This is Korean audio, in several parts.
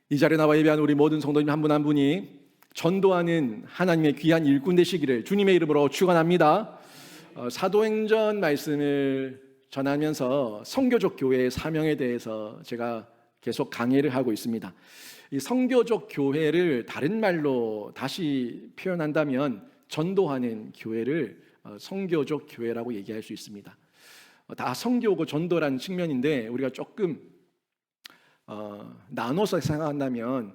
이 자리에 나와 예배하는 우리 모든 성도님 한 분 한 분이 전도하는 하나님의 귀한 일꾼 되시기를 주님의 이름으로 축원합니다. 사도행전 말씀을 전하면서 선교적 교회의 사명에 대해서 제가 계속 강의를 하고 있습니다. 이 선교적 교회를 다른 말로 다시 표현한다면 전도하는 교회를 선교적 교회라고 얘기할 수 있습니다. 다 선교고 전도라는 측면인데 우리가 조금 나눠서 생각한다면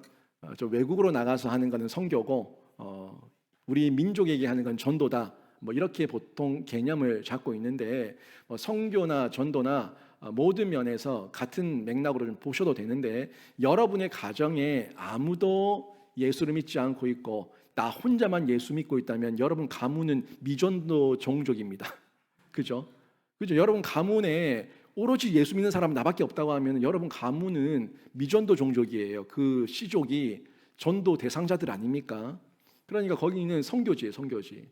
저 외국으로 나가서 하는 것은 선교고 우리 민족에게 하는 건 전도다. 뭐 이렇게 보통 개념을 잡고 있는데 선교나 전도나 모든 면에서 같은 맥락으로 좀 보셔도 되는데 여러분의 가정에 아무도 예수를 믿지 않고 있고 나 혼자만 예수 믿고 있다면 여러분 가문은 미전도 종족입니다. 그죠? 그죠? 여러분 가문에 오로지 예수 믿는 사람 나밖에 없다고 하면 여러분 가문은 미전도 종족이에요. 그 씨족이 전도 대상자들 아닙니까? 그러니까 거기는 선교지예요, 선교지.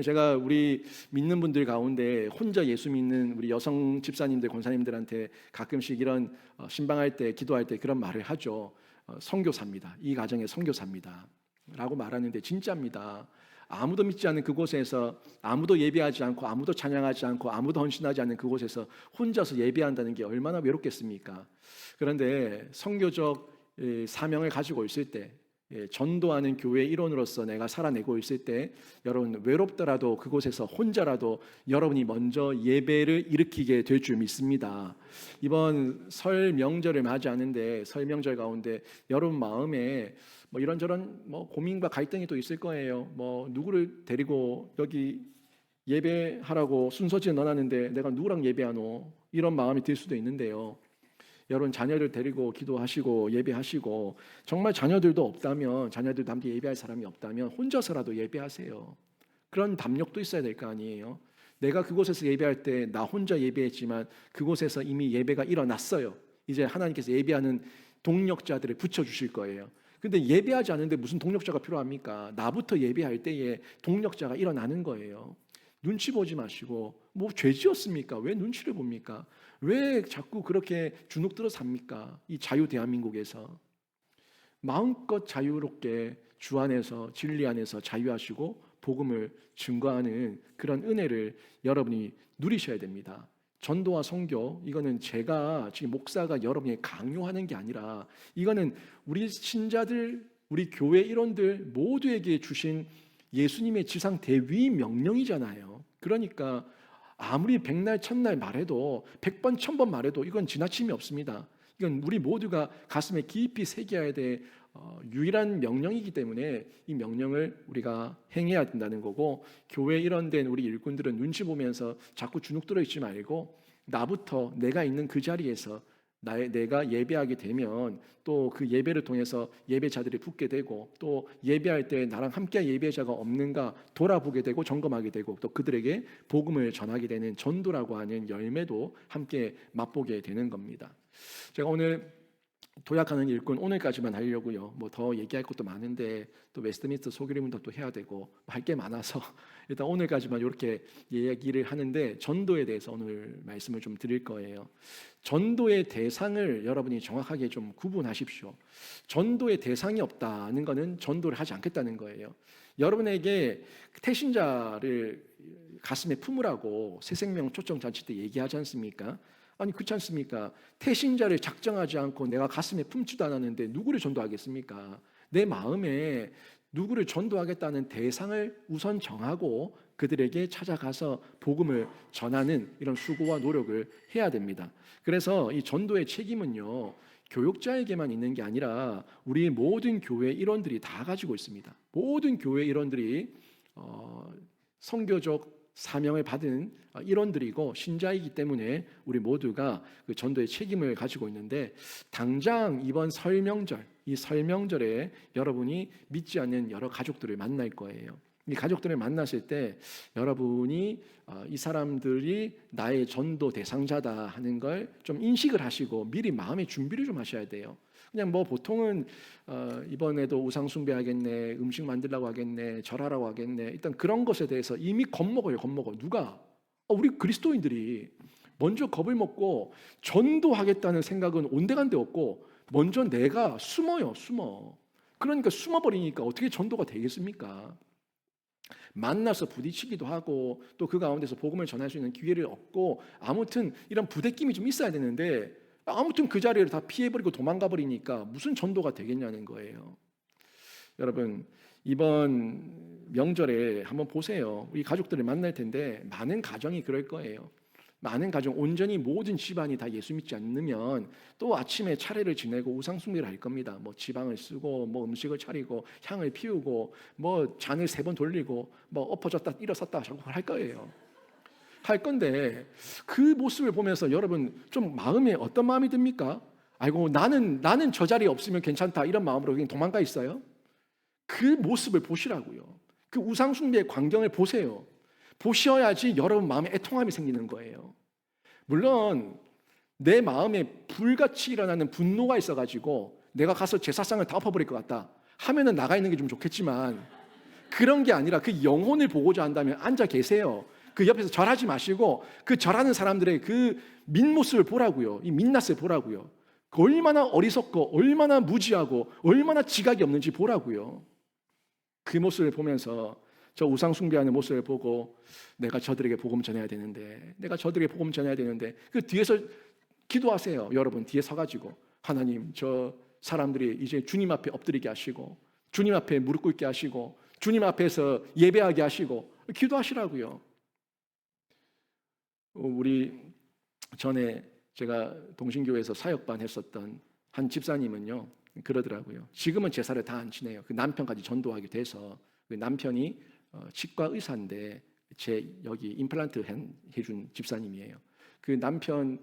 제가 우리 믿는 분들 가운데 혼자 예수 믿는 우리 여성 집사님들, 권사님들한테 가끔씩 이런 신방할 때, 기도할 때 그런 말을 하죠. 선교사입니다. 이 가정의 선교사입니다. 라고 말하는데 진짜입니다. 아무도 믿지 않는 그곳에서 아무도 예배하지 않고 아무도 찬양하지 않고 아무도 헌신하지 않는 그곳에서 혼자서 예배한다는 게 얼마나 외롭겠습니까? 그런데 선교적 사명을 가지고 있을 때 전도하는 교회의 일원으로서 내가 살아내고 있을 때 여러분 외롭더라도 그곳에서 혼자라도 여러분이 먼저 예배를 일으키게 될 줄 믿습니다. 이번 설 명절을 맞이하는데 설 명절 가운데 여러분 마음에 뭐 이런저런 뭐 고민과 갈등이 또 있을 거예요. 뭐 누구를 데리고 여기 예배하라고 순서지에 넣어놨는데 내가 누구랑 예배하노? 이런 마음이 들 수도 있는데요. 여러분 자녀들 데리고 기도하시고 예배하시고 정말 자녀들도 없다면 자녀들도 함께 예배할 사람이 없다면 혼자서라도 예배하세요. 그런 담력도 있어야 될 거 아니에요. 내가 그곳에서 예배할 때 나 혼자 예배했지만 그곳에서 이미 예배가 일어났어요. 이제 하나님께서 예배하는 동력자들을 붙여주실 거예요. 근데 예배하지 않는데 무슨 동력자가 필요합니까? 나부터 예배할 때에 동력자가 일어나는 거예요. 눈치 보지 마시고 뭐 죄 지었습니까? 왜 눈치를 봅니까? 왜 자꾸 그렇게 주눅들어 삽니까? 이 자유 대한민국에서 마음껏 자유롭게 주 안에서 진리 안에서 자유하시고 복음을 증거하는 그런 은혜를 여러분이 누리셔야 됩니다. 전도와 선교 이거는 제가 지금 목사가 여러분에게 강요하는 게 아니라 이거는 우리 신자들 우리 교회 일원들 모두에게 주신 예수님의 지상 대위 명령이잖아요. 그러니까 아무리 백날 천날 말해도 100번 1000번 말해도 이건 지나침이 없습니다. 이건 우리 모두가 가슴에 깊이 새겨야 될 유일한 명령이기 때문에 이 명령을 우리가 행해야 된다는 거고 교회 일원된 우리 일꾼들은 눈치 보면서 자꾸 주눅들어 있지 말고 나부터 내가 있는 그 자리에서 내가 예배하게 되면 또 그 예배를 통해서 예배자들이 붙게 되고 또 예배할 때 나랑 함께 예배자가 없는가 돌아보게 되고 점검하게 되고 또 그들에게 복음을 전하게 되는 전도라고 하는 열매도 함께 맛보게 되는 겁니다. 제가 오늘 도약하는 일꾼 오늘까지만 하려고요. 뭐 더 얘기할 것도 많은데 또 웨스트민스터 소규리문도 또 해야 되고 할 게 많아서 일단 오늘까지만 이렇게 얘기를 하는데 전도에 대해서 오늘 말씀을 좀 드릴 거예요. 전도의 대상을 여러분이 정확하게 좀 구분하십시오. 전도의 대상이 없다는 것은 전도를 하지 않겠다는 거예요. 여러분에게 태신자를 가슴에 품으라고 새생명 초청잔치 때 얘기하지 않습니까? 아니 그렇지 않습니까? 태신자를 작정하지 않고 내가 가슴에 품지도 않았는데 누구를 전도하겠습니까? 내 마음에 누구를 전도하겠다는 대상을 우선 정하고 그들에게 찾아가서 복음을 전하는 이런 수고와 노력을 해야 됩니다. 그래서 이 전도의 책임은요 교육자에게만 있는 게 아니라 우리 모든 교회 일원들이 다 가지고 있습니다. 모든 교회 일원들이 선교적 사명을 받은 일원들이고 신자이기 때문에 우리 모두가 그 전도의 책임을 가지고 있는데 당장 이번 설명절 이 설명절에 여러분이 믿지 않는 여러 가족들을 만날 거예요. 이 가족들을 만났을 때 여러분이 이 사람들이 나의 전도 대상자다 하는 걸 좀 인식을 하시고 미리 마음의 준비를 좀 하셔야 돼요. 그냥 뭐 보통은 이번에도 우상 숭배하겠네, 음식 만들라고 하겠네, 절하라고 하겠네. 일단 그런 것에 대해서 이미 겁먹어요. 누가? 우리 그리스도인들이 먼저 겁을 먹고 전도하겠다는 생각은 온데간데 없고 먼저 내가 숨어요, 숨어. 그러니까 숨어버리니까 어떻게 전도가 되겠습니까? 만나서 부딪히기도 하고 또 그 가운데서 복음을 전할 수 있는 기회를 얻고 아무튼 이런 부대낌이 좀 있어야 되는데 아무튼 그 자리를 다 피해버리고 도망가 버리니까 무슨 전도가 되겠냐는 거예요. 여러분 이번 명절에 한번 보세요. 우리 가족들을 만날 텐데 많은 가정이 그럴 거예요. 많은 가정, 온전히 모든 집안이 다 예수 믿지 않으면 또 아침에 차례를 지내고 우상숭배를 할 겁니다. 뭐 지방을 쓰고 뭐 음식을 차리고 향을 피우고 뭐 잔을 3번 돌리고 뭐 엎어졌다 일어섰다 자꾸 할 거예요. 할 건데 그 모습을 보면서 여러분 좀 마음에 어떤 마음이 듭니까? 아이고 나는 저 자리에 없으면 괜찮다 이런 마음으로 그냥 도망가 있어요? 그 모습을 보시라고요. 그 우상숭배의 광경을 보세요. 보셔야지 여러분 마음에 애통함이 생기는 거예요. 물론 내 마음에 불같이 일어나는 분노가 있어가지고 내가 가서 제사상을 다 엎어버릴 것 같다 하면은 나가 있는 게 좀 좋겠지만 그런 게 아니라 그 영혼을 보고자 한다면 앉아 계세요. 그 옆에서 절하지 마시고 그 절하는 사람들의 그 민모습을 보라고요. 이 민낯을 보라고요. 얼마나 어리석고 얼마나 무지하고 얼마나 지각이 없는지 보라고요. 그 모습을 보면서 저 우상 숭배하는 모습을 보고 내가 저들에게 복음 전해야 되는데 내가 저들에게 복음 전해야 되는데 그 뒤에서 기도하세요. 여러분 뒤에 서가지고 하나님 저 사람들이 이제 주님 앞에 엎드리게 하시고 주님 앞에 무릎 꿇게 하시고 주님 앞에서 예배하게 하시고 기도하시라고요. 우리 전에 제가 동신교회에서 사역반 했었던 한 집사님은요 그러더라고요. 지금은 제사를 다 안 지내요. 그 남편까지 전도하게 돼서 그 남편이 치과 의사인데 제 여기 임플란트 해준 집사님이에요. 그 남편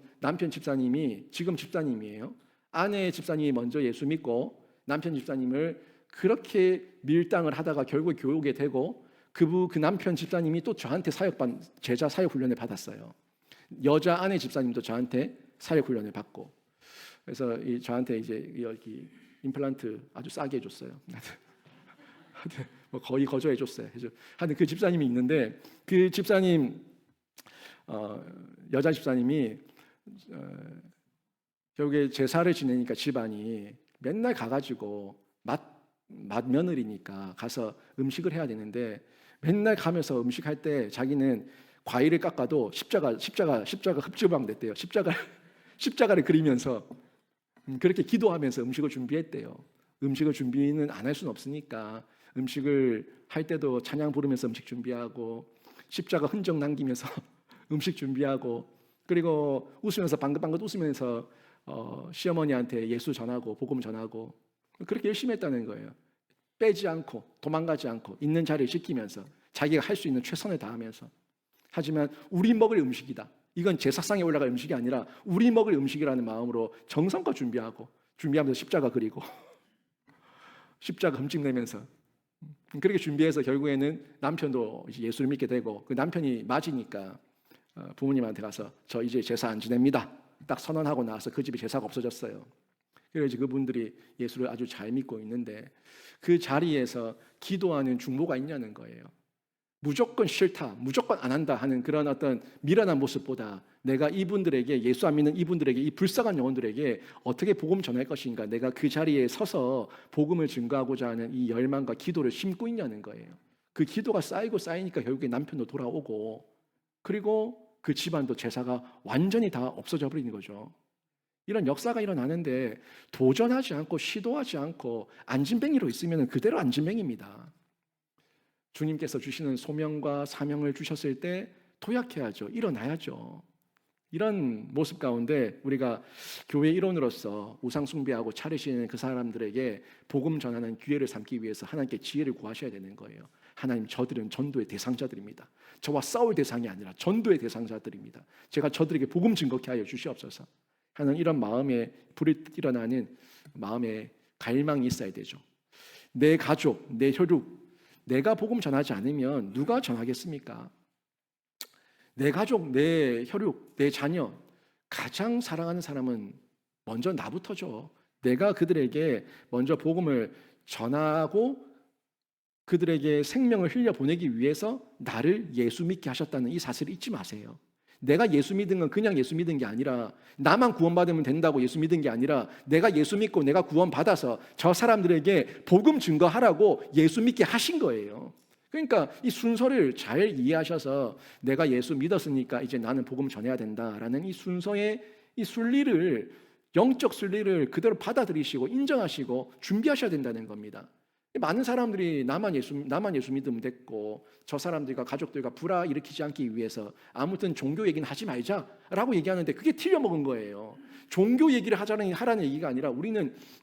집사님이 지금 집사님이에요. 아내 집사님이 먼저 예수 믿고 남편 집사님을 그렇게 밀당을 하다가 결국 교육에 되고 그 남편 집사님이 또 저한테 사역반 제자 사역 훈련을 받았어요. 여자 아내 집사님도 저한테 사역 훈련을 받고 그래서 저한테 이제 여기 임플란트 아주 싸게 해줬어요. 뭐 거의 거저해줬어요. 하여튼 그 집사님이 있는데 그 집사님 여자 집사님이 결국에 제사를 지내니까 집안이 맨날 가가지고 맛며느리니까 가서 음식을 해야 되는데 맨날 가면서 음식할 때 자기는 과일을 깎아도 십자가 흡지방 됐대요. 십자가를 그리면서 그렇게 기도하면서 음식을 준비했대요. 음식을 준비는 안 할 수는 없으니까 음식을 할 때도 찬양 부르면서 음식 준비하고 십자가 흔적 남기면서 음식 준비하고 그리고 웃으면서 방긋방긋 웃으면서 시어머니한테 예수 전하고 복음 전하고 그렇게 열심히 했다는 거예요. 빼지 않고 도망가지 않고 있는 자리를 지키면서 자기가 할 수 있는 최선을 다하면서 하지만 우리 먹을 음식이다. 이건 제사상에 올라갈 음식이 아니라 우리 먹을 음식이라는 마음으로 정성껏 준비하면서 십자가 그리고 십자가 흠집내면서 그렇게 준비해서 결국에는 남편도 이제 예수를 믿게 되고 그 남편이 맞으니까 부모님한테 가서 저 이제 제사 안 지냅니다. 딱 선언하고 나서 그 집에 제사가 없어졌어요. 그래서 이제 그분들이 예수를 아주 잘 믿고 있는데 그 자리에서 기도하는 중보가 있냐는 거예요. 무조건 싫다, 무조건 안 한다 하는 그런 어떤 미련한 모습보다 내가 이분들에게 예수 안 믿는 이분들에게 이 불쌍한 영혼들에게 어떻게 복음 전할 것인가 내가 그 자리에 서서 복음을 증거하고자 하는 이 열망과 기도를 심고 있냐는 거예요. 그 기도가 쌓이니까 결국에 남편도 돌아오고 그리고 그 집안도 제사가 완전히 다 없어져 버리는 거죠. 이런 역사가 일어나는데 도전하지 않고 시도하지 않고 안진뱅이로 있으면 그대로 안진뱅이입니다. 주님께서 주시는 소명과 사명을 주셨을 때 도약해야죠. 일어나야죠. 이런 모습 가운데 우리가 교회 일원으로서 우상숭배하고 차르시는 그 사람들에게 복음 전하는 기회를 삼기 위해서 하나님께 지혜를 구하셔야 되는 거예요. 하나님 저들은 전도의 대상자들입니다. 저와 싸울 대상이 아니라 전도의 대상자들입니다. 제가 저들에게 복음 증거케 하여 주시옵소서 하는 이런 마음에 불이 일어나는 마음에 갈망이 있어야 되죠. 내 가족, 내 혈육 내가 복음 전하지 않으면 누가 전하겠습니까? 내 가족, 내 혈육, 내 자녀 가장 사랑하는 사람은 먼저 나부터죠. 내가 그들에게 먼저 복음을 전하고 그들에게 생명을 흘려보내기 위해서 나를 예수 믿게 하셨다는 이 사실을 잊지 마세요. 내가 예수 믿은 건 그냥 예수 믿은 게 아니라 나만 구원받으면 된다고 예수 믿은 게 아니라 내가 예수 믿고 내가 구원받아서 저 사람들에게 복음 증거하라고 예수 믿게 하신 거예요. 그러니까 이 순서를 잘 이해하셔서 내가 예수 믿었으니까 이제 나는 복음 전해야 된다라는 이 순서의 이 순리를, 영적 순리를 그대로 받아들이시고 인정하시고 준비하셔야 된다는 겁니다. 많은 사람들이 나만 예수 믿으면 됐고 저 사람들과 가족들과 불화 일으키지 않기 위해서 아무튼 종교 얘기는 하지 말자라고 얘기하는데 그게 틀려먹은 거예요. 종교 얘기를 하라는 얘기가 아니라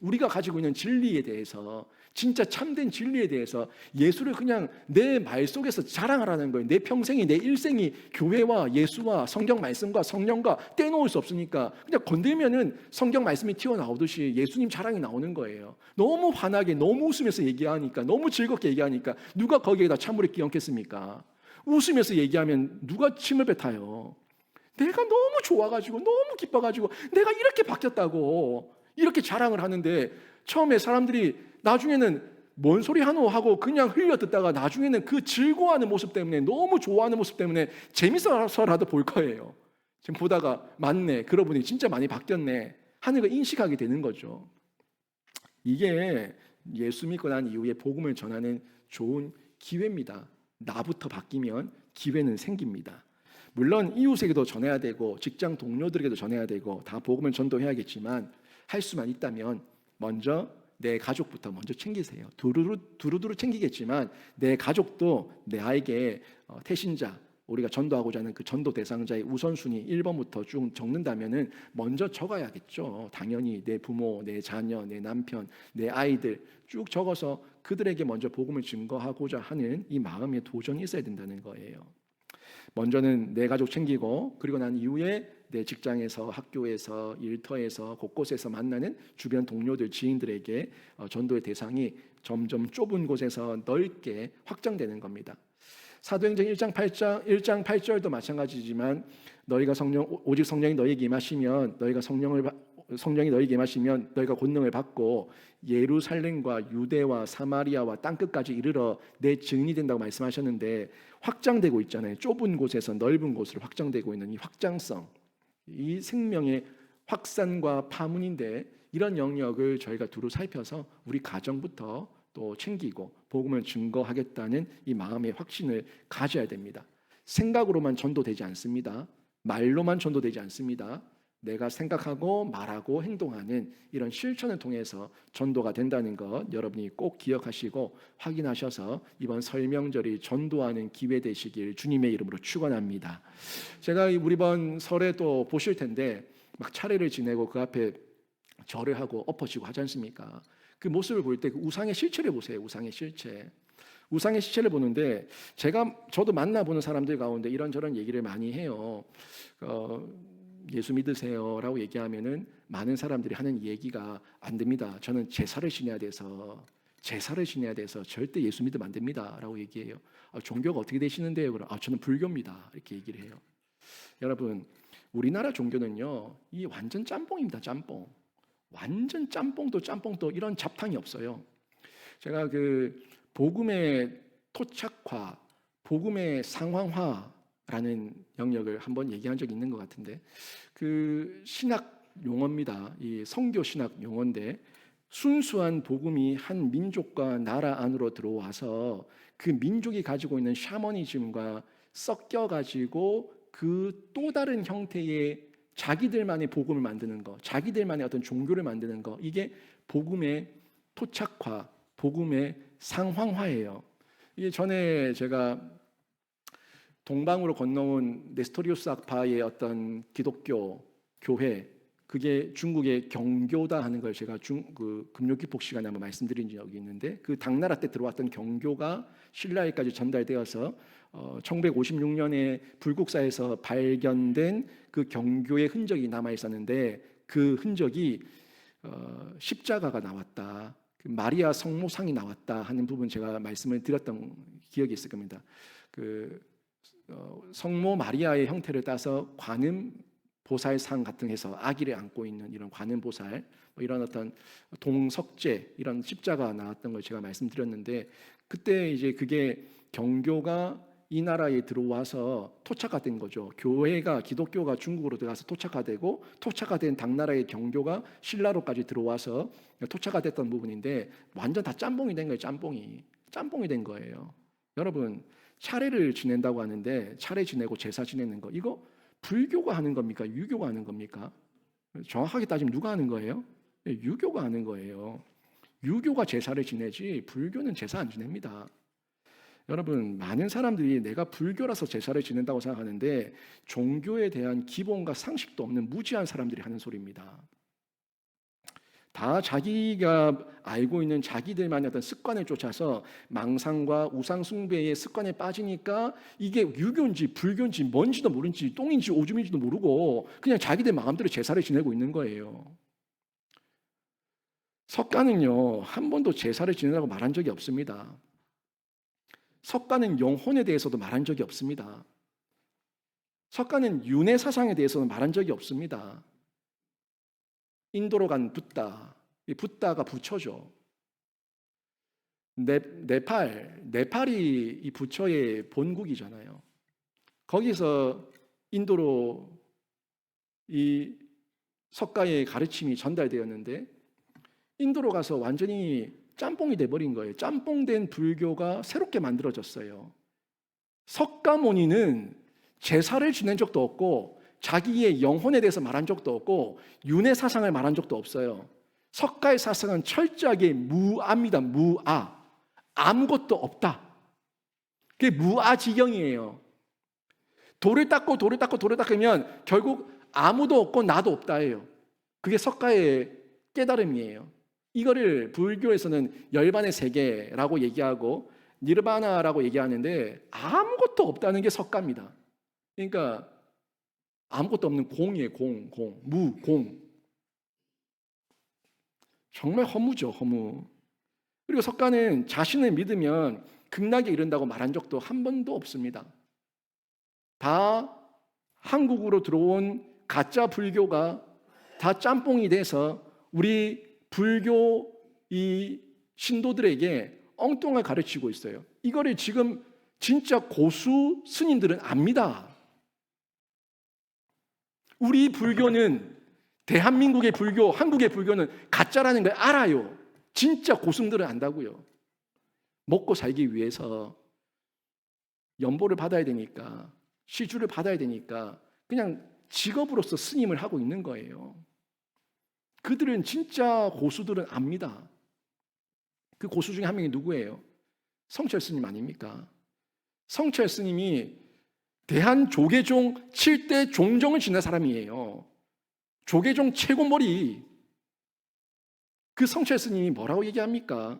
우리가 가지고 있는 진리에 대해서, 진짜 참된 진리에 대해서 예수를 그냥 내 말 속에서 자랑하라는 거예요. 내 평생이, 내 일생이 교회와 예수와 성경 말씀과 성령과 떼놓을 수 없으니까 그냥 건들면은 성경 말씀이 튀어나오듯이 예수님 자랑이 나오는 거예요. 너무 환하게, 너무 웃으면서 얘기하니까, 너무 즐겁게 얘기하니까 누가 거기에다 찬물을 끼얹겠습니까? 웃으면서 얘기하면 누가 침을 뱉어요? 내가 너무 좋아가지고, 너무 기뻐가지고 내가 이렇게 바뀌었다고 이렇게 자랑을 하는데, 처음에 사람들이 나중에는 뭔 소리 하노 하고 그냥 흘려 듣다가 나중에는 그 즐거워하는 모습 때문에, 너무 좋아하는 모습 때문에 재밌어서라도 볼 거예요. 지금 보다가 맞네, 그러고 보니 진짜 많이 바뀌었네 하는 걸 인식하게 되는 거죠. 이게 예수 믿고 난 이후에 복음을 전하는 좋은 기회입니다. 나부터 바뀌면 기회는 생깁니다. 물론 이웃에게도 전해야 되고 직장 동료들에게도 전해야 되고 다 복음을 전도해야겠지만, 할 수만 있다면 먼저 내 가족부터 먼저 챙기세요. 두루두루 챙기겠지만 내 가족도 내 아이에게 태신자, 우리가 전도하고자 하는 그 전도 대상자의 우선순위 1번부터 쭉 적는다면은 먼저 적어야겠죠. 당연히 내 부모, 내 자녀, 내 남편, 내 아이들 쭉 적어서 그들에게 먼저 복음을 증거하고자 하는 이 마음의 도전이 있어야 된다는 거예요. 먼저는 내 가족 챙기고, 그리고 난 이후에 내 직장에서, 학교에서, 일터에서, 곳곳에서 만나는 주변 동료들, 지인들에게 전도의 대상이 점점 좁은 곳에서 넓게 확장되는 겁니다. 사도행전 1장 8절도 마찬가지지만, 오직 성령이 너희에게 임하시면 성령이 너희에게 임하시면 너희가 권능을 받고 예루살렘과 유대와 사마리아와 땅끝까지 이르러 내 증인이 된다고 말씀하셨는데, 확장되고 있잖아요. 좁은 곳에서 넓은 곳으로 확장되고 있는 이 확장성, 이 생명의 확산과 파문인데, 이런 영역을 저희가 두루 살펴서 우리 가정부터 또 챙기고 복음을 증거하겠다는 이 마음의 확신을 가져야 됩니다. 생각으로만 전도되지 않습니다. 말로만 전도되지 않습니다. 내가 생각하고 말하고 행동하는 이런 실천을 통해서 전도가 된다는 것 여러분이 꼭 기억하시고 확인하셔서 이번 설명절이 전도하는 기회 되시길 주님의 이름으로 축원합니다. 제가 우리 번 설에 또 보실 텐데, 막 차례를 지내고 그 앞에 절을 하고 엎어지고 하지 않습니까? 그 모습을 볼 때 그 우상의 실체를 보세요. 우상의 실체를 보는데, 저도 만나보는 사람들 가운데 이런저런 얘기를 많이 해요. 예수 믿으세요라고 얘기하면은 많은 사람들이 하는 얘기가, 안 됩니다. 저는 제사를 지내야 돼서 절대 예수 믿으면 안 됩니다라고 얘기해요. 종교가 어떻게 되시는데요? 그럼 저는 불교입니다. 이렇게 얘기를 해요. 여러분, 우리나라 종교는요, 이 완전 짬뽕입니다. 짬뽕. 완전 짬뽕도 이런 잡탕이 없어요. 제가 그 복음의 토착화, 복음의 상황화라는 영역을 한번 얘기한 적이 있는 것 같은데, 그 신학 용어입니다. 이 성교 신학 용어인데, 순수한 복음이 한 민족과 나라 안으로 들어와서 그 민족이 가지고 있는 샤머니즘과 섞여가지고 그 또 다른 형태의 자기들만의 복음을 만드는 거, 자기들만의 어떤 종교를 만드는 거, 이게 복음의 토착화, 복음의 상황화예요. 이게 전에 제가 동방으로 건너온 네스토리우스 학파의 어떤 기독교 교회, 그게 중국의 경교다 하는 걸 제가 그 금요기폭 시간에 한번 말씀드린 적이 있는데, 그 당나라 때 들어왔던 경교가 신라에까지 전달되어서 1956년에 불국사에서 발견된 그 경교의 흔적이 남아 있었는데, 그 흔적이 십자가가 나왔다, 그 마리아 성모상이 나왔다 하는 부분 제가 말씀을 드렸던 기억이 있을 겁니다. 그 성모 마리아의 형태를 따서 관음 보살상 같은 해서 아기를 안고 있는 이런 관음 보살, 이런 어떤 동석재, 이런 십자가 나왔던 걸 제가 말씀드렸는데, 그때 이제 그게 경교가 이 나라에 들어와서 토착화 된 거죠. 교회가 기독교가 중국으로 들어가서 토착화 되고 토착화 된 당나라의 경교가 신라로까지 들어와서 토착화 됐던 부분인데 완전 다 짬뽕이 된 거예요. 짬뽕이 된 거예요. 여러분 차례를 지낸다고 하는데 차례 지내고 제사 지내는 거 이거 불교가 하는 겁니까? 유교가 하는 겁니까? 정확하게 따지면 누가 하는 거예요? 유교가 하는 거예요. 유교가 제사를 지내지 불교는 제사 안 지냅니다. 여러분 많은 사람들이 내가 불교라서 제사를 지낸다고 생각하는데 종교에 대한 기본과 상식도 없는 무지한 사람들이 하는 소리입니다. 다 자기가 알고 있는 자기들만의 어떤 습관을 쫓아서 망상과 우상 숭배의 습관에 빠지니까 이게 유교인지 불교인지 뭔지도 모르는지 똥인지 오줌인지도 모르고 그냥 자기들 마음대로 제사를 지내고 있는 거예요. 석가는요 한 번도 제사를 지내라고 말한 적이 없습니다. 석가는 영혼에 대해서도 말한 적이 없습니다. 석가는 윤회 사상에 대해서는 말한 적이 없습니다. 인도로 간 붓다, 이 붓다가 부처죠. 네팔이 이 부처의 본국이잖아요. 거기서 인도로 이 석가의 가르침이 전달되었는데 인도로 가서 완전히 짬뽕이 돼버린 거예요. 짬뽕된 불교가 새롭게 만들어졌어요. 석가모니는 제사를 지낸 적도 없고 자기의 영혼에 대해서 말한 적도 없고 윤회 사상을 말한 적도 없어요. 석가의 사상은 철저하게 무아입니다. 무아. 아무것도 없다. 그게 무아지경이에요. 돌을 닦으면 결국 아무도 없고 나도 없다예요. 그게 석가의 깨달음이에요. 이거를 불교에서는 열반의 세계라고 얘기하고 니르바나라고 얘기하는데 아무것도 없다는 게 석가입니다. 그러니까 아무것도 없는 공이에요. 공. 정말 허무죠. 허무. 그리고 석가는 자신을 믿으면 극락에 이른다고 말한 적도 한 번도 없습니다. 다 한국으로 들어온 가짜 불교가 다 짬뽕이 돼서 우리 불교 이 신도들에게 엉뚱하게 가르치고 있어요. 이거를 지금 진짜 고수 스님들은 압니다. 우리 불교는 대한민국의 불교, 한국의 불교는 가짜라는 걸 알아요. 진짜 고승들은 안다고요. 먹고 살기 위해서 연보를 받아야 되니까, 시주를 받아야 되니까 그냥 직업으로서 스님을 하고 있는 거예요. 그들은 진짜 고수들은 압니다. 그 고수 중에 한 명이 누구예요? 성철 스님 아닙니까? 성철 스님이 대한조계종 7대 종정을 지낸 사람이에요. 조계종 최고머리. 그 성철 스님이 뭐라고 얘기합니까?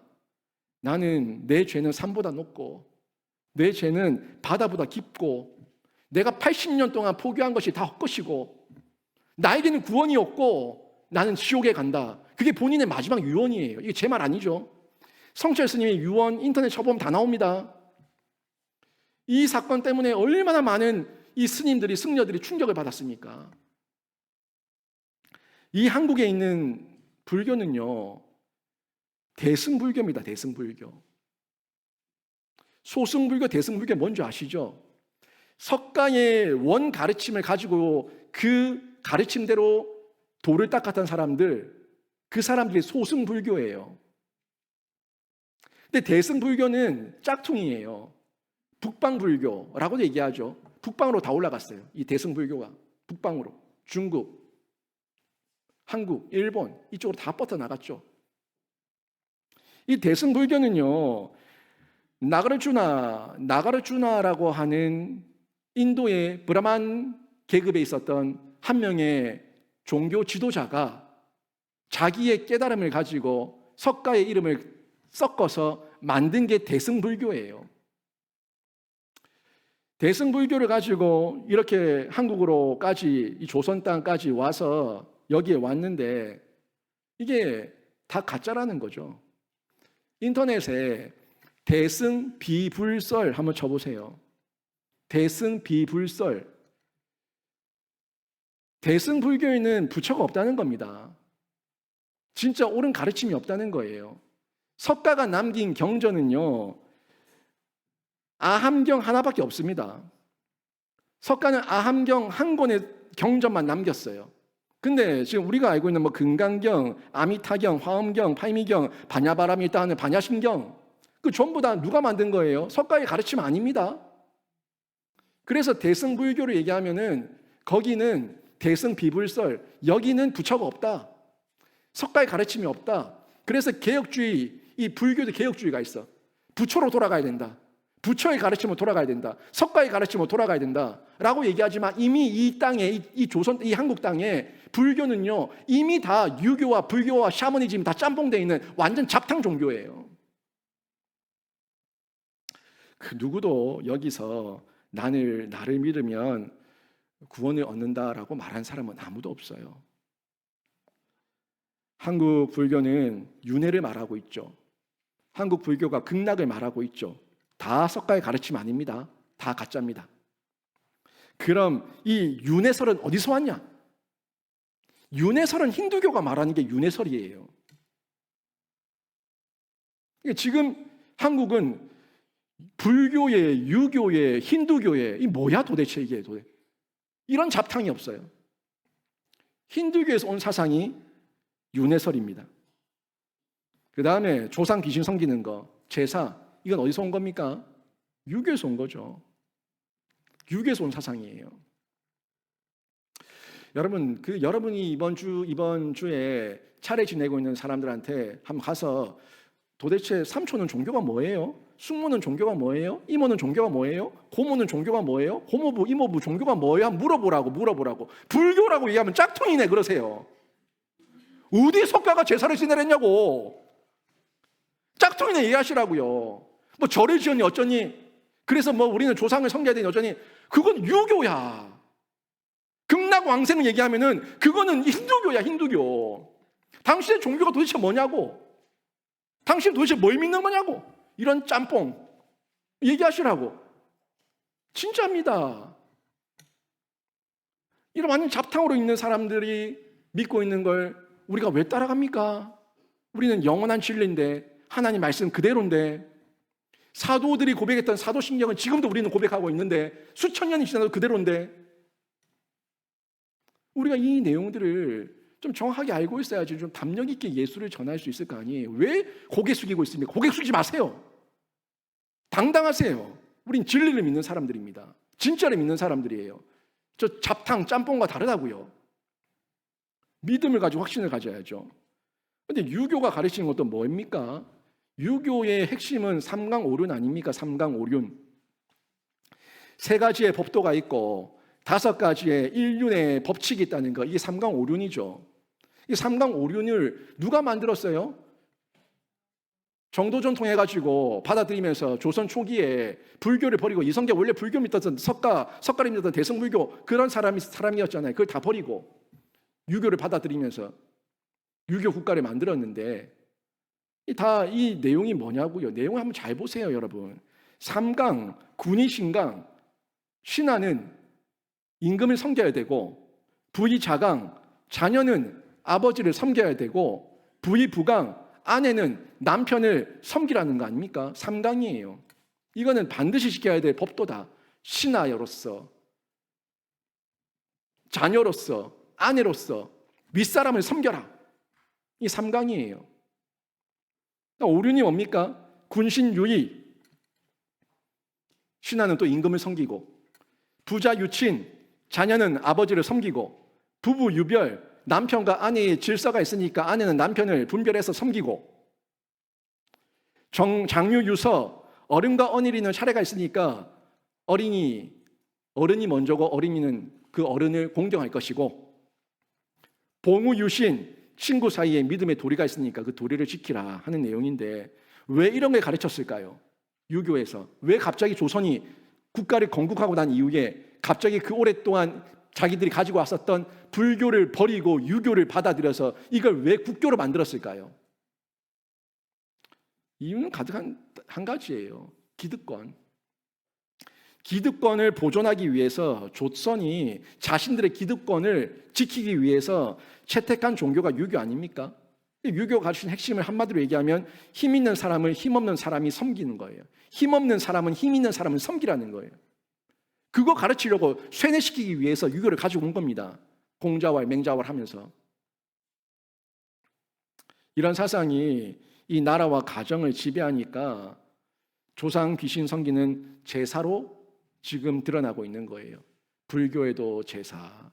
나는 내 죄는 산보다 높고 내 죄는 바다보다 깊고 내가 80년 동안 포기한 것이 다 헛것이고 나에게는 구원이 없고 나는 지옥에 간다. 그게 본인의 마지막 유언이에요. 이게 제 말 아니죠. 성철 스님의 유언 인터넷 쳐보면 다 나옵니다. 이 사건 때문에 얼마나 많은 이 스님들이 승려들이 충격을 받았습니까? 이 한국에 있는 불교는요 대승불교입니다. 대승불교. 소승불교, 대승불교 뭔지 아시죠? 석가의 원 가르침을 가지고 그 가르침대로 돌을 닦았던 사람들, 그 사람들이 소승불교예요. 근데 대승불교는 짝퉁이에요. 북방불교라고도 얘기하죠. 북방으로 다 올라갔어요. 이 대승불교가 북방으로 중국, 한국, 일본 이쪽으로 다 뻗어나갔죠. 이 대승불교는요 나가르주나라고 하는 인도의 브라만 계급에 있었던 한 명의 종교 지도자가 자기의 깨달음을 가지고 석가의 이름을 섞어서 만든 게 대승불교예요. 대승불교를 가지고 이렇게 한국으로까지 이 조선 땅까지 와서 여기에 왔는데 이게 다 가짜라는 거죠. 인터넷에 대승비불설 한번 쳐보세요. 대승비불설. 대승불교에는 부처가 없다는 겁니다. 진짜 옳은 가르침이 없다는 거예요. 석가가 남긴 경전은요 아함경 하나밖에 없습니다. 석가는 아함경 한 권의 경전만 남겼어요. 근데 지금 우리가 알고 있는 뭐 금강경, 아미타경, 화엄경, 파이미경, 반야바람이 있다는 반야신경, 그 전부 다 누가 만든 거예요? 석가의 가르침 아닙니다. 그래서 대승불교를 얘기하면은 거기는 대승비불설, 여기는 부처가 없다. 석가의 가르침이 없다. 그래서 개혁주의, 이 불교도 개혁주의가 있어. 부처로 돌아가야 된다. 부처의 가르침으로 돌아가야 된다. 석가의 가르침으로 돌아가야 된다. 라고 얘기하지만 이미 이 땅에, 이 조선, 이 한국 땅에 불교는요, 이미 다 유교와 불교와 샤머니즘 다 짬뽕되어 있는 완전 잡탕 종교예요. 그 누구도 여기서 나를 믿으면 구원을 얻는다라고 말한 사람은 아무도 없어요. 한국 불교는 윤회를 말하고 있죠. 한국 불교가 극락을 말하고 있죠. 다 석가의 가르침 아닙니다. 다 가짜입니다. 그럼 이 윤회설은 어디서 왔냐? 윤회설은 힌두교가 말하는 게 윤회설이에요. 지금 한국은 불교에, 유교에, 힌두교에 이 뭐야 도대체 이게 도대체. 이런 잡탕이 없어요. 힌두교에서 온 사상이 윤회설입니다. 그 다음에 조상 귀신 섬기는 거, 제사, 이건 어디서 온 겁니까? 유교에서 온 거죠. 유교에서 온 사상이에요. 여러분, 여러분이 이번 주에 차례 지내고 있는 사람들한테 한번 가서 도대체 삼촌은 종교가 뭐예요? 숙모는 종교가 뭐예요? 이모는 종교가 뭐예요? 고모는 종교가 뭐예요? 고모부, 이모부 종교가 뭐예요? 한번 물어보라고. 불교라고 얘기하면 짝퉁이네 그러세요. 어디 석가가 제사를 지내랬냐고. 짝퉁이네 얘기하시라고요. 뭐 절을 지었니 어쩌니, 그래서 뭐 우리는 조상을 섬겨야 되니 어쩌니, 그건 유교야. 극락왕생을 얘기하면은 그거는 힌두교야, 힌두교. 당신의 종교가 도대체 뭐냐고. 당신 도대체 뭘 믿는 거냐고. 이런 짬뽕 얘기하시라고. 진짜입니다. 이런 완전 잡탕으로 있는 사람들이 믿고 있는 걸 우리가 왜 따라갑니까? 우리는 영원한 진리인데, 하나님 말씀 그대로인데, 사도들이 고백했던 사도신경은 지금도 우리는 고백하고 있는데, 수천 년이 지나도 그대로인데, 우리가 이 내용들을 좀 정확하게 알고 있어야지 좀 담력 있게 예수를 전할 수 있을 거 아니에요. 왜 고개 숙이고 있습니까? 고개 숙이지 마세요. 당당하세요. 우린 진리를 믿는 사람들입니다. 진짜를 믿는 사람들이에요. 저 잡탕, 짬뽕과 다르다고요. 믿음을 가지고 확신을 가져야죠. 그런데 유교가 가르치는 것도 뭡니까? 유교의 핵심은 삼강오륜 아닙니까? 삼강오륜. 세 가지의 법도가 있고 5가지의 일륜의 법칙이 있다는 거, 이게 삼강오륜이죠. 이 삼강오륜을 누가 만들었어요? 정도전 통해가지고 받아들이면서 조선 초기에 불교를 버리고, 이성계 원래 불교 믿었던 석가를 믿었던 대승불교 그런 사람이었잖아요. 그걸 다 버리고 유교를 받아들이면서 유교 국가를 만들었는데, 다 이 내용이 뭐냐고요. 내용을 한번 잘 보세요, 여러분. 삼강, 군의 신강, 신하는 임금을 섬겨야 되고, 부의 자강, 자녀는 아버지를 섬겨야 되고, 부의 부강, 아내는 남편을 섬기라는 거 아닙니까? 삼강이에요. 이거는 반드시 지켜야 될 법도다. 신하로서, 자녀로서, 아내로서 윗사람을 섬겨라. 이 삼강이에요. 오륜이 뭡니까? 군신유의, 신하는 또 임금을 섬기고, 부자 유친, 자녀는 아버지를 섬기고, 부부 유별, 남편과 아내의 질서가 있으니까 아내는 남편을 분별해서 섬기고, 장유 유서, 어른과 어린이는 차례가 있으니까 어른이 먼저고 어린이는 그 어른을 공경할 것이고, 봉우 유신, 친구 사이에 믿음의 도리가 있으니까 그 도리를 지키라 하는 내용인데, 왜 이런 걸 가르쳤을까요? 유교에서 왜 갑자기 조선이 국가를 건국하고 난 이후에 갑자기 그 오랫동안 자기들이 가지고 왔었던 불교를 버리고 유교를 받아들여서 이걸 왜 국교로 만들었을까요? 이유는 가득 한 가지예요. 기득권. 기득권을 보존하기 위해서 조선이 자신들의 기득권을 지키기 위해서 채택한 종교가 유교 아닙니까? 유교가 가진 핵심을 한마디로 얘기하면 힘 있는 사람을 힘없는 사람이 섬기는 거예요. 힘없는 사람은 힘 있는 사람을 섬기라는 거예요. 그거 가르치려고 쇠뇌시키기 위해서 유교를 가지고 온 겁니다. 공자왈, 맹자왈 하면서. 이런 사상이 이 나라와 가정을 지배하니까 조상 귀신 섬기는 제사로 지금 드러나고 있는 거예요. 불교에도 제사,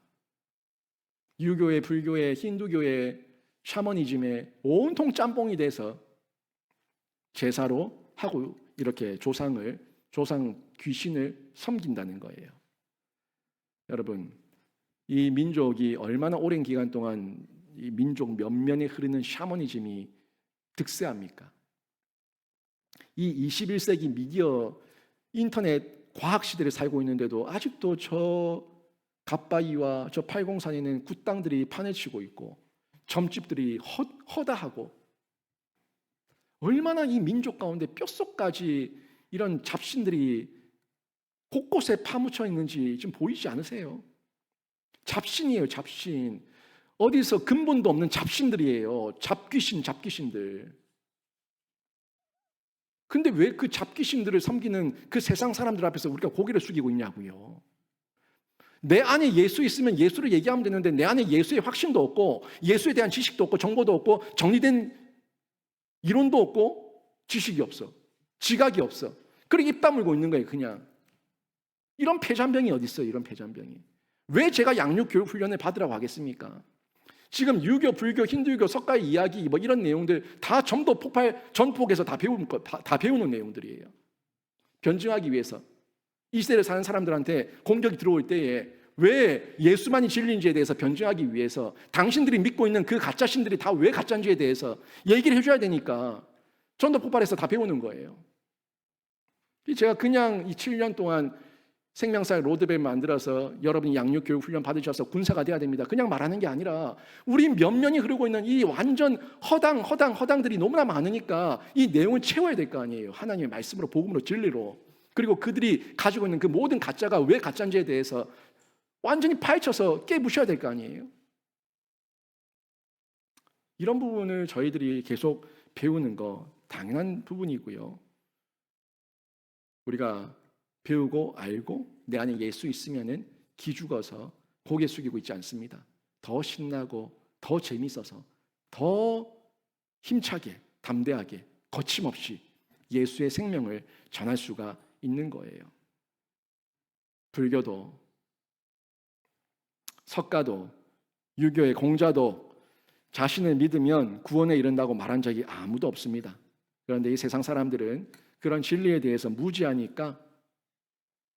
유교의, 불교의, 힌두교의, 샤머니즘의 온통 짬뽕이 돼서 제사로 하고 이렇게 조상 귀신을 섬긴다는 거예요. 여러분, 이 민족이 얼마나 오랜 기간 동안 이 민족 면면에 흐르는 샤머니즘이 득세합니까? 이 21세기 미디어 인터넷 과학 시대를 살고 있는데도 아직도 저 갓바위와 저 팔공산에는 굿당들이 판을 치고 있고 점집들이 허다하고 얼마나 이 민족 가운데 뼛속까지 이런 잡신들이 곳곳에 파묻혀 있는지 지금 보이지 않으세요? 잡신이에요, 잡신. 어디서 근본도 없는 잡신들이에요. 잡귀신들. 근데 왜 그 잡귀신들을 섬기는 그 세상 사람들 앞에서 우리가 고개를 숙이고 있냐고요. 내 안에 예수 있으면 예수를 얘기하면 되는데 내 안에 예수의 확신도 없고 예수에 대한 지식도 없고 정보도 없고 정리된 이론도 없고 지식이 없어. 지각이 없어. 그리고 입 다물고 있는 거예요, 그냥. 이런 폐잔병이 어디 있어요, 이런 폐잔병이. 왜 제가 양육교육 훈련을 받으라고 하겠습니까? 지금 유교, 불교, 힌두교, 석가의 이야기 뭐 이런 내용들 다 전부 전폭에서 다 배우는 내용들이에요. 변증하기 위해서. 이 시대를 사는 사람들한테 공격이 들어올 때에 왜 예수만이 진리인지에 대해서 변증하기 위해서 당신들이 믿고 있는 그 가짜신들이 다 왜 가짜인지에 대해서 얘기를 해줘야 되니까 전도 폭발해서 다 배우는 거예요. 제가 그냥 이 7년 동안 생명사의 로드맵 만들어서 여러분이 양육교육 훈련 받으셔서 군사가 돼야 됩니다. 그냥 말하는 게 아니라 우리 면면이 흐르고 있는 이 완전 허당들이 너무나 많으니까 이 내용을 채워야 될 거 아니에요. 하나님의 말씀으로, 복음으로, 진리로. 그리고 그들이 가지고 있는 그 모든 가짜가 왜 가짜인지에 대해서 완전히 파헤쳐서 깨부셔야 될 거 아니에요. 이런 부분을 저희들이 계속 배우는 거 당연한 부분이고요. 우리가 배우고 알고 내 안에 예수 있으면은 기죽어서 고개 숙이고 있지 않습니다. 더 신나고 더 재밌어서 더 힘차게 담대하게 거침없이 예수의 생명을 전할 수가 있는 거예요. 불교도 석가도 유교의 공자도 자신을 믿으면 구원에 이른다고 말한 적이 아무도 없습니다. 그런데 이 세상 사람들은 그런 진리에 대해서 무지하니까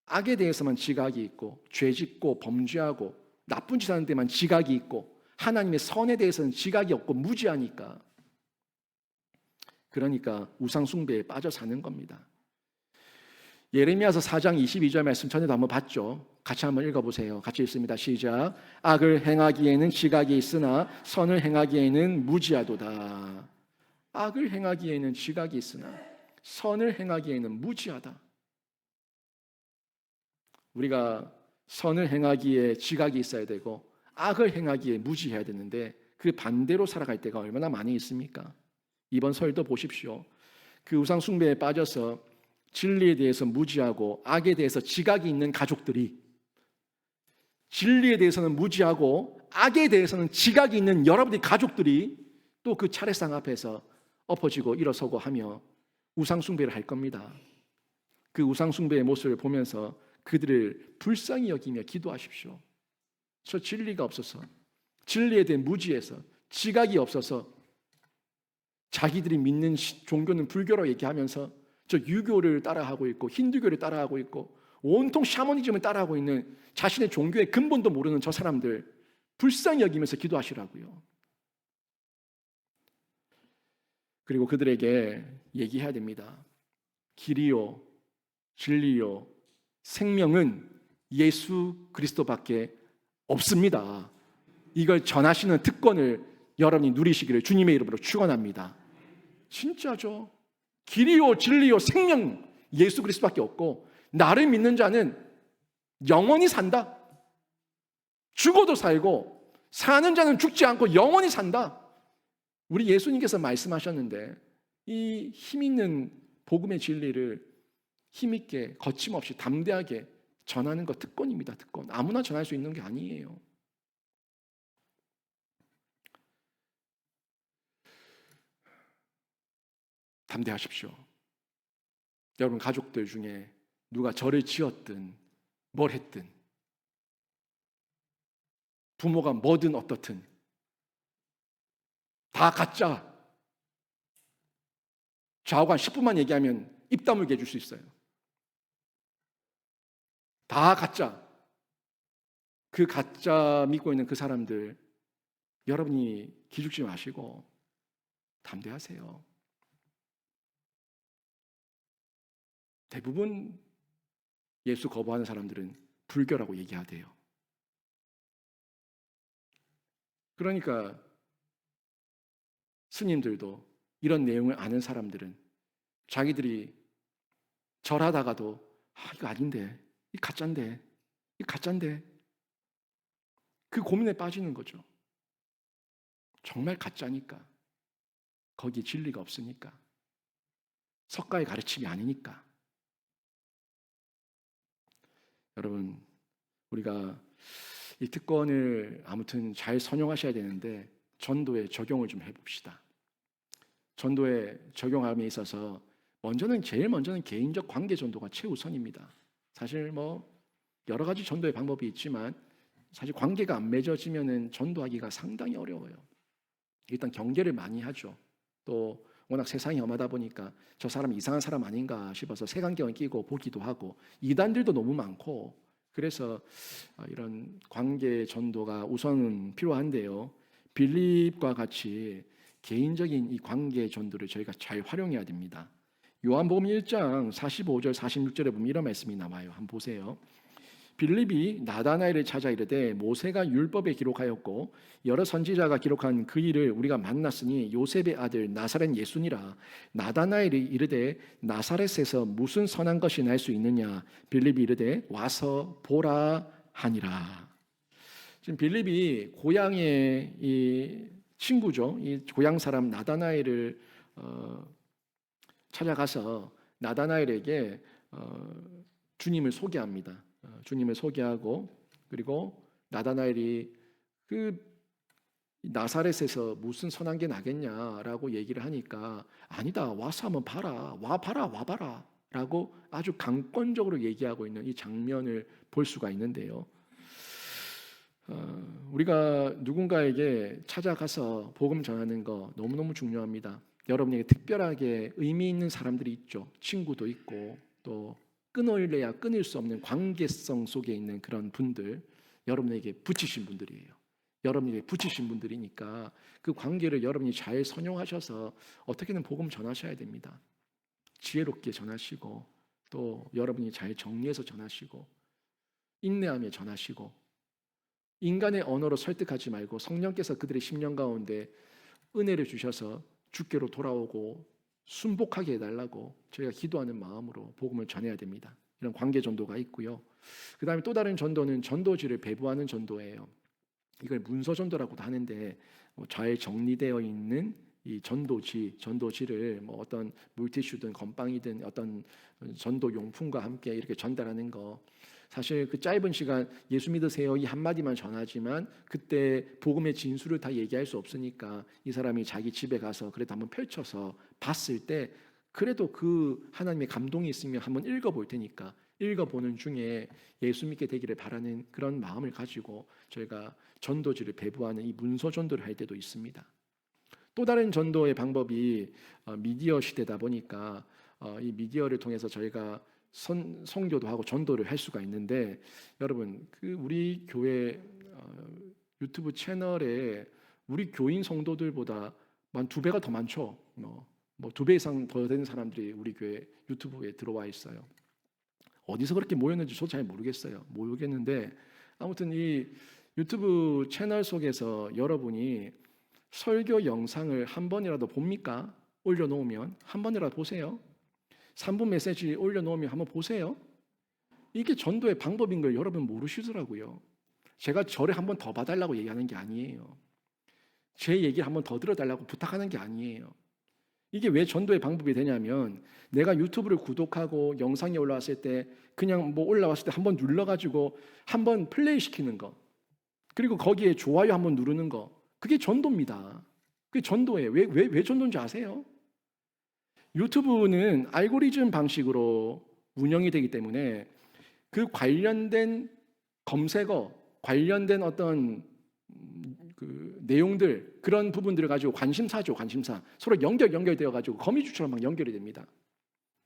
악에 대해서만 지각이 있고 죄 짓고 범죄하고 나쁜 짓 하는 데만 지각이 있고 하나님의 선에 대해서는 지각이 없고 무지하니까 그러니까 우상 숭배에 빠져 사는 겁니다. 예레미야서 4장 22절 말씀 전에도 한번 봤죠. 같이 한번 읽어보세요. 같이 읽습니다. 시작. 악을 행하기에는 지각이 있으나 선을 행하기에는 무지하도다. 악을 행하기에는 지각이 있으나 선을 행하기에는 무지하다. 우리가 선을 행하기에 지각이 있어야 되고 악을 행하기에 무지해야 되는데 그 반대로 살아갈 때가 얼마나 많이 있습니까? 이번 설도 보십시오. 그 우상 숭배에 빠져서 진리에 대해서 무지하고 악에 대해서 지각이 있는 가족들이 진리에 대해서는 무지하고 악에 대해서는 지각이 있는 여러분의 가족들이 또 그 차례상 앞에서 엎어지고 일어서고 하며 우상 숭배를 할 겁니다. 그 우상 숭배의 모습을 보면서 그들을 불쌍히 여기며 기도하십시오. 저 진리가 없어서 진리에 대한 무지에서 지각이 없어서 자기들이 믿는 종교는 불교로 얘기하면서 저 유교를 따라하고 있고 힌두교를 따라하고 있고 온통 샤머니즘을 따라하고 있는 자신의 종교의 근본도 모르는 저 사람들 불쌍히 여기면서 기도하시라고요. 그리고 그들에게 얘기해야 됩니다. 길이요 진리요 생명은 예수 그리스도밖에 없습니다. 이걸 전하시는 특권을 여러분이 누리시기를 주님의 이름으로 축원합니다. 진짜죠. 길이요 진리요 생명 예수 그리스도밖에 없고 나를 믿는 자는 영원히 산다. 죽어도 살고 사는 자는 죽지 않고 영원히 산다. 우리 예수님께서 말씀하셨는데 이 힘 있는 복음의 진리를 힘있게 거침없이 담대하게 전하는 것 특권입니다. 특권. 아무나 전할 수 있는 게 아니에요. 담대하십시오. 여러분 가족들 중에 누가 저를 지었든 뭘 했든 부모가 뭐든 어떻든 다 가짜. 좌우간 10분만 얘기하면 입 다물게 해줄 수 있어요. 다 가짜. 그 가짜 믿고 있는 그 사람들 여러분이 기죽지 마시고 담대하세요. 대부분 예수 거부하는 사람들은 불교라고 얘기하대요. 그러니까 스님들도 이런 내용을 아는 사람들은 자기들이 절하다가도 이거 아닌데, 이 가짜인데, 이 가짜인데 그 고민에 빠지는 거죠. 정말 가짜니까. 거기에 진리가 없으니까. 석가의 가르침이 아니니까. 여러분, 우리가 이 특권을 아무튼 잘 선용하셔야 되는데 전도에 적용을 좀 해봅시다. 전도에 적용함에 있어서 제일 먼저는 개인적 관계 전도가 최우선입니다. 사실 여러 가지 전도의 방법이 있지만 사실 관계가 안 맺어지면은 전도하기가 상당히 어려워요. 일단 경계를 많이 하죠. 또 워낙 세상이 험하다 보니까 저 사람 이상한 사람 아닌가 싶어서 색안경을 끼고 보기도 하고 이단들도 너무 많고 그래서 이런 관계 전도가 우선은 필요한데요. 빌립과 같이 개인적인 이 관계 전도를 저희가 잘 활용해야 됩니다. 요한복음 1장 45절 46절에 보면 이런 말씀이 나와요. 한번 보세요. 빌립이 나다나엘을 찾아 이르되 모세가 율법에 기록하였고 여러 선지자가 기록한 그 일을 우리가 만났으니 요셉의 아들 나사렛 예수니라. 나다나엘이 이르되 나사렛에서 무슨 선한 것이 날 수 있느냐. 빌립이 이르되 와서 보라 하니라. 지금 빌립이 고향의 이 친구죠. 이 고향 사람 나다나엘을 찾아가서 나다나엘에게 주님을 소개합니다. 주님을 소개하고 그리고 나다나엘이 그 나사렛에서 무슨 선한 게 나겠냐라고 얘기를 하니까 아니다 와서 한번 봐라 와봐라 라고 아주 강권적으로 얘기하고 있는 이 장면을 볼 수가 있는데요. 우리가 누군가에게 찾아가서 복음 전하는 거 너무너무 중요합니다. 여러분에게 특별하게 의미 있는 사람들이 있죠. 친구도 있고 또 끊어내야 끊을 수 없는 관계성 속에 있는 그런 분들, 여러분에게 붙이신 분들이에요. 여러분에게 붙이신 분들이니까 그 관계를 여러분이 잘 선용하셔서 어떻게든 복음 전하셔야 됩니다. 지혜롭게 전하시고 또 여러분이 잘 정리해서 전하시고 인내하며 전하시고 인간의 언어로 설득하지 말고 성령께서 그들의 심령 가운데 은혜를 주셔서 주께로 돌아오고 순복하게 해달라고 저희가 기도하는 마음으로 복음을 전해야 됩니다. 이런 관계 전도가 있고요. 그 다음에 또 다른 전도는 전도지를 배부하는 전도예요. 이걸 문서 전도라고도 하는데 잘 정리되어 있는 이 전도지를 어떤 물티슈든 건빵이든 어떤 전도 용품과 함께 이렇게 전달하는 거. 사실 그 짧은 시간 예수 믿으세요 이 한마디만 전하지만 그때 복음의 진수를 다 얘기할 수 없으니까 이 사람이 자기 집에 가서 그래도 한번 펼쳐서 봤을 때 그래도 그 하나님의 감동이 있으면 한번 읽어볼 테니까 읽어보는 중에 예수 믿게 되기를 바라는 그런 마음을 가지고 저희가 전도지를 배부하는 이 문서 전도를 할 때도 있습니다. 또 다른 전도의 방법이 미디어 시대다 보니까 이 미디어를 통해서 저희가 선교도 하고 전도를 할 수가 있는데 여러분 그 우리 교회 유튜브 채널에 우리 교인 성도들보다 한 2배가 더 많죠. 2배 이상 더 되는 사람들이 우리 교회 유튜브에 들어와 있어요. 어디서 그렇게 모였는지 저도 잘 모르겠는데 아무튼 이 유튜브 채널 속에서 여러분이 설교 영상을 한 번이라도 봅니까? 올려놓으면 한 번이라도 보세요. 3분 메시지 올려놓으면 한번 보세요. 이게 전도의 방법인 걸 여러분 모르시더라고요. 제가 절에 한 번 더 봐달라고 얘기하는 게 아니에요. 제 얘기를 한번 더 들어달라고 부탁하는 게 아니에요. 이게 왜 전도의 방법이 되냐면 내가 유튜브를 구독하고 영상이 올라왔을 때 그냥 뭐 올라왔을 때 한번 눌러가지고 한번 플레이 시키는 거, 그리고 거기에 좋아요 한번 누르는 거, 그게 전도입니다. 그게 전도예요. 왜 전도인지 아세요? 유튜브는 알고리즘 방식으로 운영이 되기 때문에 그 관련된 검색어, 관련된 어떤 그 내용들, 그런 부분들을 가지고 관심사죠, 관심사. 서로 연결되어 가지고 거미줄처럼 막 연결이 됩니다.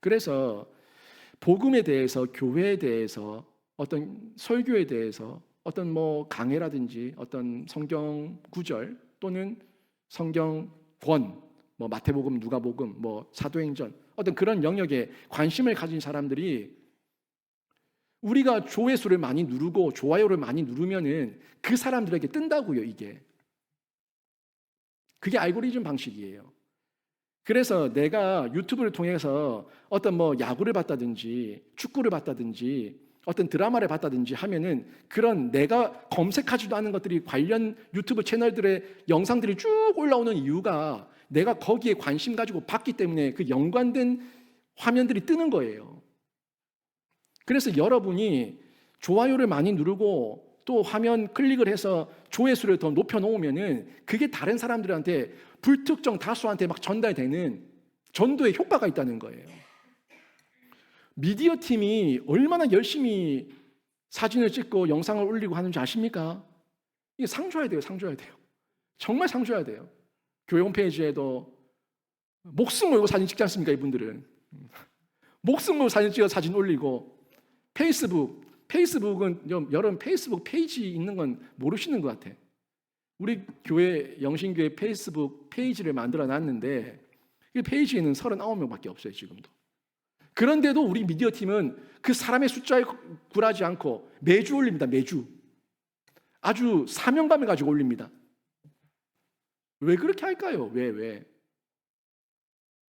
그래서 복음에 대해서, 교회에 대해서, 어떤 설교에 대해서, 어떤 뭐 강해라든지 어떤 성경 구절 또는 성경권, 뭐 마태복음, 누가복음, 뭐 사도행전, 어떤 그런 영역에 관심을 가진 사람들이 우리가 조회수를 많이 누르고 좋아요를 많이 누르면은 그 사람들에게 뜬다고요, 이게. 그게 알고리즘 방식이에요. 그래서 내가 유튜브를 통해서 어떤 뭐 야구를 봤다든지 축구를 봤다든지 어떤 드라마를 봤다든지 하면은 그런 내가 검색하지도 않은 것들이 관련 유튜브 채널들의 영상들이 쭉 올라오는 이유가 내가 거기에 관심 가지고 봤기 때문에 그 연관된 화면들이 뜨는 거예요. 그래서 여러분이 좋아요를 많이 누르고 또 화면 클릭을 해서 조회수를 더 높여 놓으면은 그게 다른 사람들한테 불특정 다수한테 막 전달되는 전도의 효과가 있다는 거예요. 미디어 팀이 얼마나 열심히 사진을 찍고 영상을 올리고 하는지 아십니까? 이게 상 줘야 돼요, 상 줘야 돼요. 정말 상 줘야 돼요. 교회 홈페이지에도 목숨 걸고 사진 찍지 않습니까, 이분들은? 목숨 걸고 사진 찍어 사진 올리고 페이스북은 여러분 페이스북 페이지 있는 건 모르시는 것 같아. 우리 교회 영신교회 페이스북 페이지를 만들어 놨는데 이 페이지에는 39명밖에 없어요, 지금도. 그런데도 우리 미디어 팀은 그 사람의 숫자에 굴하지 않고 매주 올립니다. 매주. 아주 사명감을 가지고 올립니다. 왜 그렇게 할까요? 왜?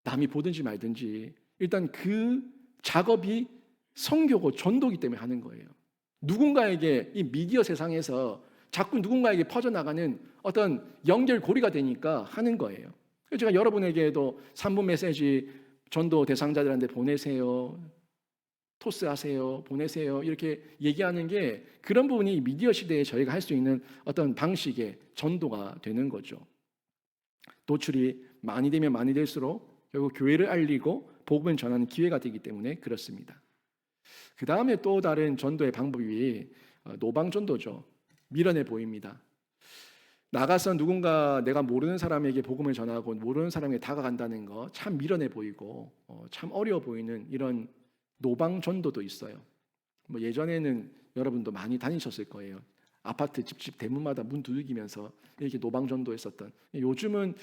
남이 보든지 말든지 일단 그 작업이 선교고 전도기 때문에 하는 거예요. 누군가에게 이 미디어 세상에서 자꾸 누군가에게 퍼져나가는 어떤 연결고리가 되니까 하는 거예요. 제가 여러분에게도 3분 메시지 전도 대상자들한테 보내세요, 토스하세요, 보내세요 이렇게 얘기하는 게 그런 부분이 미디어 시대에 저희가 할 수 있는 어떤 방식의 전도가 되는 거죠. 노출이 많이 되면 많이 될수록 결국 교회를 알리고 복음을 전하는 기회가 되기 때문에 그렇습니다. 그 다음에 또 다른 전도의 방법이 노방전도죠. 미련해 보입니다. 나가서 누군가 내가 모르는 사람에게 복음을 전하고 모르는 사람에게 다가간다는 거 참 미련해 보이고 참 어려워 보이는 이런 노방전도도 있어요. 뭐 예전에는 여러분도 많이 다니셨을 거예요. 아파트 집집 대문마다 문 두들기면서 이렇게 노방전도했었던. 요즘은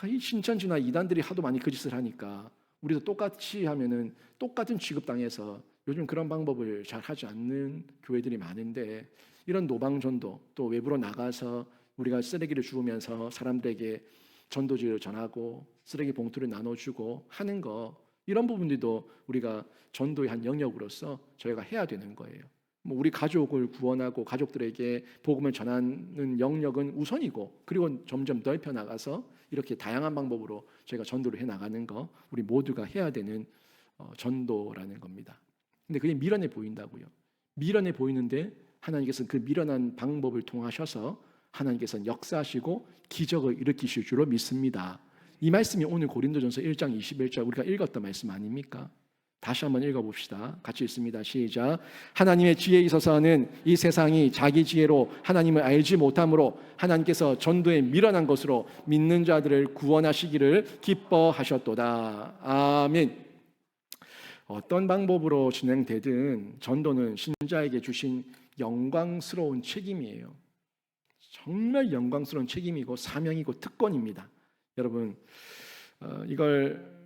이 신천지나 이단들이 하도 많이 그 짓을 하니까 우리도 똑같이 하면은 똑같은 취급당해서 요즘 그런 방법을 잘 하지 않는 교회들이 많은데 이런 노방전도 또 외부로 나가서 우리가 쓰레기를 주우면서 사람들에게 전도지를 전하고 쓰레기 봉투를 나눠주고 하는 거 이런 부분들도 우리가 전도의 한 영역으로서 저희가 해야 되는 거예요. 뭐 우리 가족을 구원하고 가족들에게 복음을 전하는 영역은 우선이고 그리고 점점 넓혀 나가서 이렇게 다양한 방법으로 저희가 전도를 해 나가는 거 우리 모두가 해야 되는 전도라는 겁니다. 근데 그게 미련해 보인다고요. 미련해 보이는데 하나님께서는 그 미련한 방법을 통하셔서 하나님께서는 역사하시고 기적을 일으키실 줄로 믿습니다. 이 말씀이 오늘 고린도전서 1장 21절 우리가 읽었던 말씀 아닙니까? 다시 한번 읽어봅시다. 같이 읽습니다. 시작. 하나님의 지혜에 있어서는 이 세상이 자기 지혜로 하나님을 알지 못함으로 하나님께서 전도에 미련한 것으로 믿는 자들을 구원하시기를 기뻐하셨도다. 아멘. 어떤 방법으로 진행되든 전도는 신자에게 주신 영광스러운 책임이에요. 정말 영광스러운 책임이고 사명이고 특권입니다. 여러분 이걸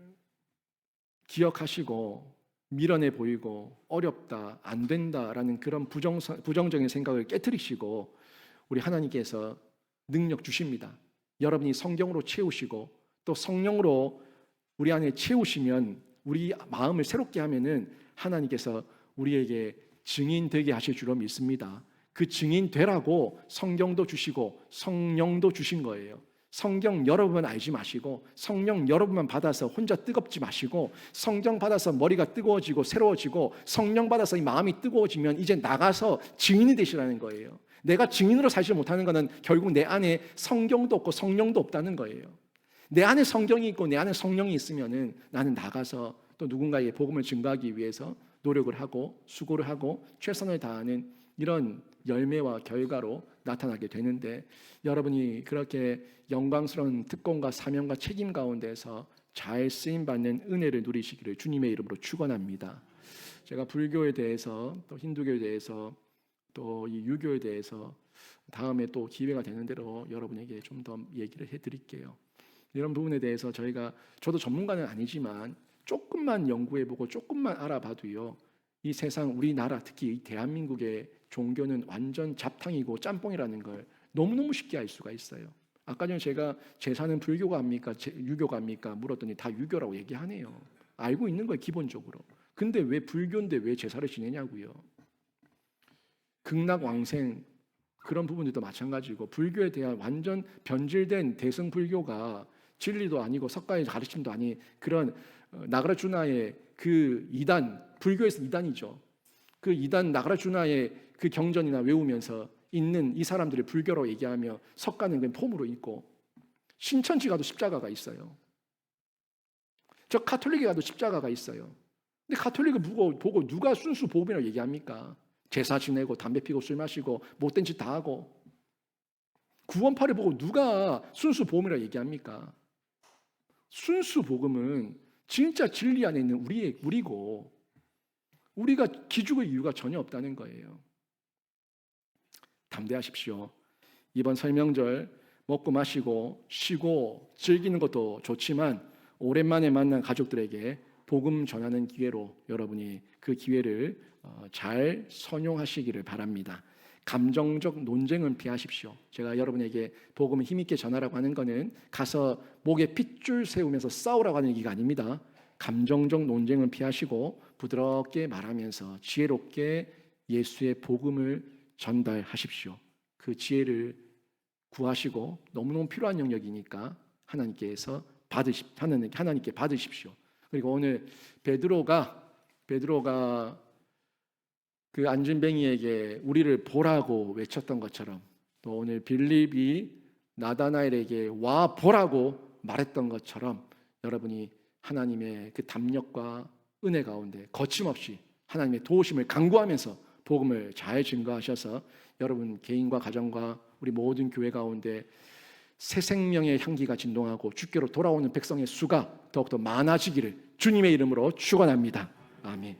기억하시고 미련해 보이고 어렵다, 안 된다라는 그런 부정적인 생각을 깨트리시고 우리 하나님께서 능력 주십니다. 여러분이 성경으로 채우시고 또 성령으로 우리 안에 채우시면 우리 마음을 새롭게 하면은 하나님께서 우리에게 증인 되게 하실 줄로 믿습니다. 그 증인 되라고 성경도 주시고 성령도 주신 거예요. 성경 여러분만 알지 마시고 성령 여러분만 받아서 혼자 뜨겁지 마시고 성령 받아서 머리가 뜨거워지고 새로워지고 성령 받아서 이 마음이 뜨거워지면 이제 나가서 증인이 되시라는 거예요. 내가 증인으로 살지 못하는 것은 결국 내 안에 성경도 없고 성령도 없다는 거예요. 내 안에 성경이 있고 내 안에 성령이 있으면은 나는 나가서 또 누군가의 복음을 증거하기 위해서 노력을 하고 수고를 하고 최선을 다하는 이런 열매와 결과로 나타나게 되는데, 여러분이 그렇게 영광스러운 특권과 사명과 책임 가운데서 잘 쓰임받는 은혜를 누리시기를 주님의 이름으로 축원합니다. 제가 불교에 대해서 또 힌두교에 대해서 또 이 유교에 대해서 다음에 또 기회가 되는 대로 여러분에게 좀 더 얘기를 해드릴게요. 이런 부분에 대해서 저도 전문가는 아니지만 조금만 연구해보고 조금만 알아봐도요, 이 세상 우리나라 특히 이 대한민국의 종교는 완전 잡탕이고 짬뽕이라는 걸 너무너무 쉽게 알 수가 있어요. 아까 전에 제가 제사는 불교가 합니까? 유교가 합니까? 물었더니 다 유교라고 얘기하네요. 알고 있는 거예요, 기본적으로. 근데 왜 불교인데 왜 제사를 지내냐고요. 극락왕생 그런 부분들도 마찬가지고, 불교에 대한 완전 변질된 대승불교가 진리도 아니고 석가의 가르침도 아닌 그런 나가라주나의 그 이단, 불교에서 이단이죠. 그 이단 나가라주나의 그 경전이나 외우면서 있는 이 사람들의 불교로 얘기하며 석가는 그냥 폼으로 있고, 신천지 가도 십자가가 있어요. 저 가톨릭에 가도 십자가가 있어요. 근데 가톨릭을 보고 누가 순수 복음이라고 얘기합니까? 제사 지내고 담배 피고 술 마시고 못된 짓 다 하고, 구원파를 보고 누가 순수 복음이라고 얘기합니까? 순수 복음은 진짜 진리 안에 있는 우리고, 우리가 기죽을 이유가 전혀 없다는 거예요. 담대하십시오. 이번 설명절 먹고 마시고 쉬고 즐기는 것도 좋지만 오랜만에 만난 가족들에게 복음 전하는 기회로 여러분이 그 기회를 잘 선용하시기를 바랍니다. 감정적 논쟁은 피하십시오. 제가 여러분에게 복음을 힘있게 전하라고 하는 것은 가서 목에 핏줄 세우면서 싸우라고 하는 얘기가 아닙니다. 감정적 논쟁은 피하시고 부드럽게 말하면서 지혜롭게 예수의 복음을 전달하십시오. 그 지혜를 구하시고 너무너무 필요한 영역이니까 하나님께 받으십시오. 그리고 오늘 베드로가 그 안진뱅이에게 우리를 보라고 외쳤던 것처럼, 또 오늘 빌립이 나다나엘에게 와 보라고 말했던 것처럼, 여러분이 하나님의 그 담력과 은혜 가운데 거침없이 하나님의 도우심을 간구하면서 복음을 잘 증거하셔서 여러분 개인과 가정과 우리 모든 교회 가운데 새 생명의 향기가 진동하고 주께로 돌아오는 백성의 수가 더욱더 많아지기를 주님의 이름으로 축원합니다. 아멘.